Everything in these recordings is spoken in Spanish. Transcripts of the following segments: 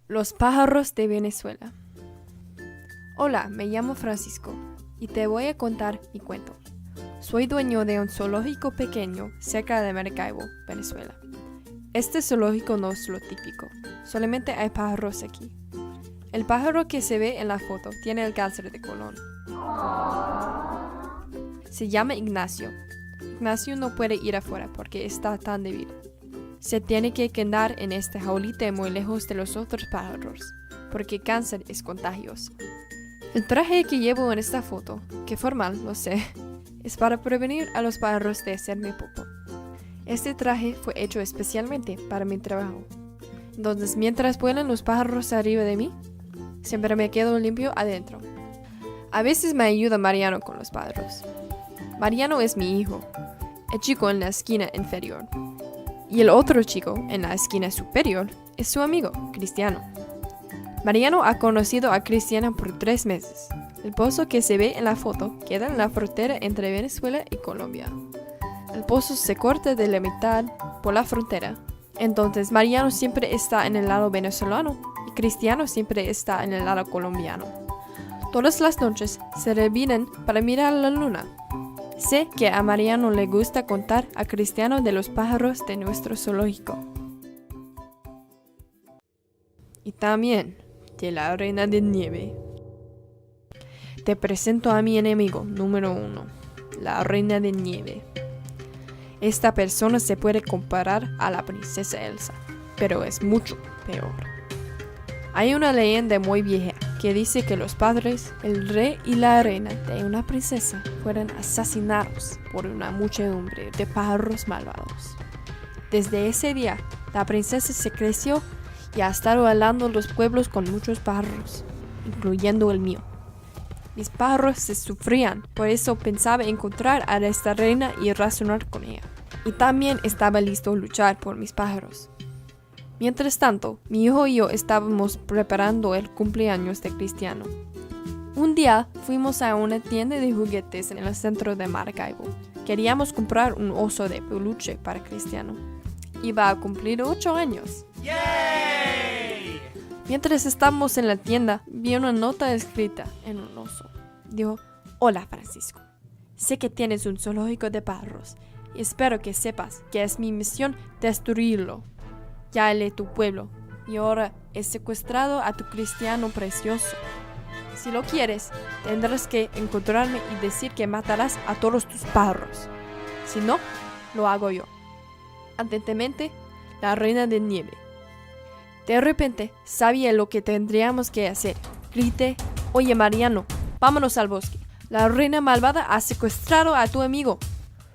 Los pájaros de Venezuela. Hola, me llamo Francisco y te voy a contar mi cuento. Soy dueño de un zoológico pequeño cerca de Maracaibo, Venezuela. Este zoológico no es lo típico, solamente hay pájaros aquí. El pájaro que se ve en la foto tiene el cáncer de colon. Se llama Ignacio. Ignacio no puede ir afuera porque está tan débil. Se tiene que quedar en esta jaulita muy lejos de los otros pájaros, porque cáncer es contagioso. El traje que llevo en esta foto, que formal, lo sé, es para prevenir a los pájaros de hacerme popó. Este traje fue hecho especialmente para mi trabajo. Entonces, mientras vuelan los pájaros arriba de mí, siempre me quedo limpio adentro. A veces me ayuda Mariano con los pájaros. Mariano es mi hijo, el chico en la esquina inferior. Y el otro chico, en la esquina superior, es su amigo, Cristiano. Mariano ha conocido a Cristiano por 3 meses. El pozo que se ve en la foto queda en la frontera entre Venezuela y Colombia. El pozo se corta de la mitad por la frontera. Entonces Mariano siempre está en el lado venezolano y Cristiano siempre está en el lado colombiano. Todas las noches se reúnen para mirar la luna. Sé que a Mariano le gusta contar a Cristiano de los pájaros de nuestro zoológico. Y también de la reina de nieve. Te presento a mi enemigo número 1, la reina de nieve. Esta persona se puede comparar a la princesa Elsa, pero es mucho peor. Hay una leyenda muy vieja que dice que los padres, el rey y la reina de una princesa fueron asesinados por una muchedumbre de pájaros malvados. Desde ese día, la princesa se creció y ha estado alando los pueblos con muchos pájaros, incluyendo el mío. Mis pájaros se sufrían, por eso pensaba encontrar a esta reina y razonar con ella. Y también estaba listo a luchar por mis pájaros. Mientras tanto, mi hijo y yo estábamos preparando el cumpleaños de Cristiano. Un día fuimos a una tienda de juguetes en el centro de Maracaibo. Queríamos comprar un oso de peluche para Cristiano. Iba a cumplir 8 años. ¡Yay! Mientras estábamos en la tienda, vi una nota escrita en un oso. Dijo: Hola Francisco, sé que tienes un zoológico de pájaros y espero que sepas que es mi misión destruirlo. Ya helé tu pueblo y ahora he secuestrado a tu Cristiano precioso. Si lo quieres, tendrás que encontrarme y decir que matarás a todos tus pájaros. Si no, lo hago yo. Atentamente, la reina de nieve. De repente, sabía lo que tendríamos que hacer. Grité: Oye Mariano, vámonos al bosque. La reina malvada ha secuestrado a tu amigo.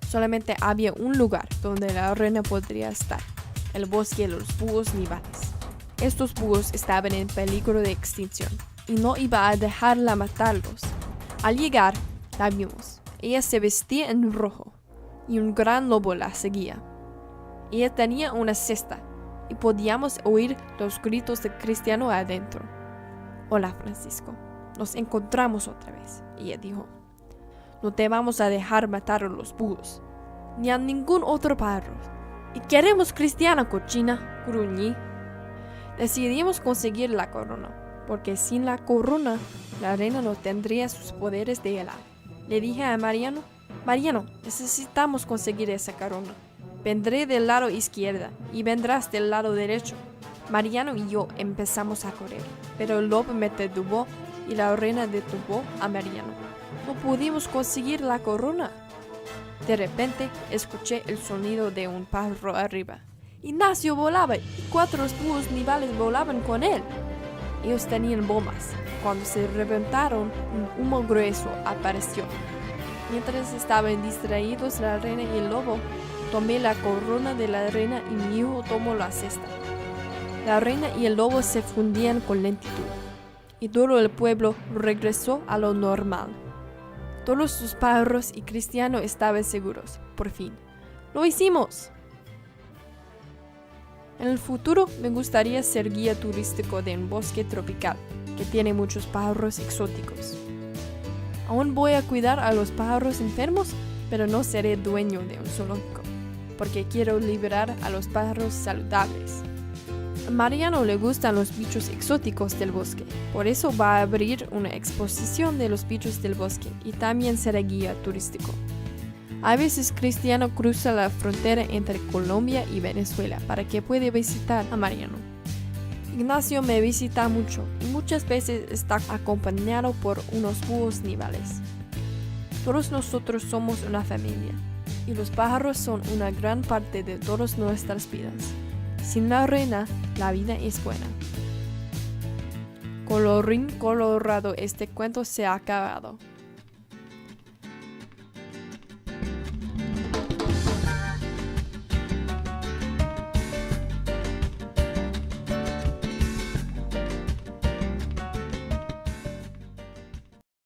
Solamente había un lugar donde la reina podría estar: el bosque de los búhos nivales. Estos búhos estaban en peligro de extinción y no iba a dejarla matarlos. Al llegar, la vimos. Ella se vestía en rojo y un gran lobo la seguía. Ella tenía una cesta y podíamos oír los gritos de Cristiano adentro. Hola Francisco, nos encontramos otra vez, ella dijo. No te vamos a dejar matar a los búhos, ni a ningún otro pájaro. Y queremos Cristiana, cochina, gruñí. Decidimos conseguir la corona, porque sin la corona, la reina no tendría sus poderes de helado. Le dije a Mariano: Mariano, necesitamos conseguir esa corona. Vendré del lado izquierdo y vendrás del lado derecho. Mariano y yo empezamos a correr, pero el lobo me detuvo y la reina detuvo a Mariano. No pudimos conseguir la corona. De repente, escuché el sonido de un pájaro arriba. Ignacio volaba y 4 búhos nivales volaban con él. Ellos tenían bombas. Cuando se reventaron, un humo grueso apareció. Mientras estaban distraídos la reina y el lobo, tomé la corona de la reina y mi hijo tomó la cesta. La reina y el lobo se fundían con lentitud, y todo el pueblo regresó a lo normal. Todos sus pájaros y Cristiano estaban seguros, por fin. ¡Lo hicimos! En el futuro me gustaría ser guía turístico de un bosque tropical que tiene muchos pájaros exóticos. Aún voy a cuidar a los pájaros enfermos, pero no seré dueño de un zoológico, porque quiero liberar a los pájaros saludables. A Mariano le gustan los bichos exóticos del bosque, por eso va a abrir una exposición de los bichos del bosque y también será guía turístico. A veces Cristiano cruza la frontera entre Colombia y Venezuela para que pueda visitar a Mariano. Ignacio me visita mucho y muchas veces está acompañado por unos búhos nivales. Todos nosotros somos una familia y los pájaros son una gran parte de todas nuestras vidas. Sin la reina, la vida es buena. Colorín colorado, este cuento se ha acabado.